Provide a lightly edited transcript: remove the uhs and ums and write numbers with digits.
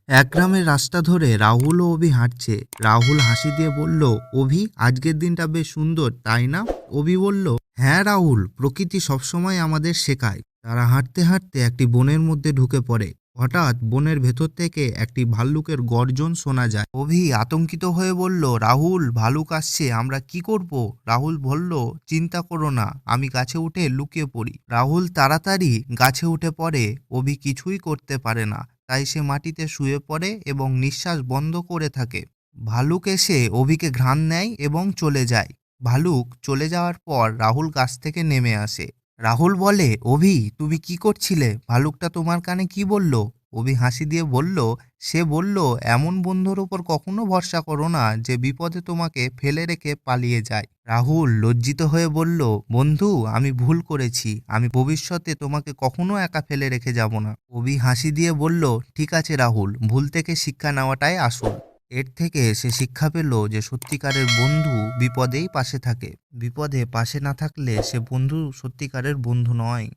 এক গ্রামের রাস্তা ধরে রাহুল ও অভি হাঁটছে। রাহুল হাসি দিয়ে বলল, অভি, আজকের দিনটা বেশ সুন্দর, তাই না? অভি বলল, হ্যাঁ রাহুল, প্রকৃতি সবসময় আমাদের শেখায়। তারা হাঁটতে হাঁটতে একটি বনের মধ্যে ঢুকে পড়ে। হঠাৎ বনের ভেতর থেকে একটি ভাল্লুকের গর্জন শোনা যায়। অভি আতঙ্কিত হয়ে বলল, রাহুল, ভালুক আসছে, আমরা কি করব? রাহুল বলল, চিন্তা করো না, আমি গাছে উঠে লুকিয়ে পড়ি। রাহুল তাড়াতাড়ি গাছে উঠে পড়ে। অভি কিছুই করতে পারে না, তাই সে মাটিতে শুয়ে পড়ে এবং নিঃশ্বাস বন্ধ করে থাকে। ভালুক এসে অভিকে ঘ্রাণ নেয় এবং চলে যায়। ভালুক চলে যাওয়ার পর রাহুল গাছ থেকে নেমে আসে। রাহুল বলে, অভি, তুমি কি করছিলে? ভালুকটা তোমার কানে কি বলল? অভি হাসি দিয়ে বলল, সে বলল, এমন বন্ধুর ওপর কখনো ভরসা করো না যে বিপদে তোমাকে ফেলে রেখে পালিয়ে যায়। রাহুল লজ্জিত হয়ে বলল, বন্ধু, আমি ভুল করেছি, আমি ভবিষ্যতে তোমাকে কখনো একা ফেলে রেখে যাব না। অভি হাসি দিয়ে বলল, ঠিক আছে রাহুল, ভুল থেকে শিক্ষা নেওয়াটাই আসল। এর থেকে সে শিক্ষা পেল যে সত্যিকারের বন্ধু বিপদেই পাশে থাকে। বিপদে পাশে না থাকলে সে বন্ধু সত্যিকারের বন্ধু নয়।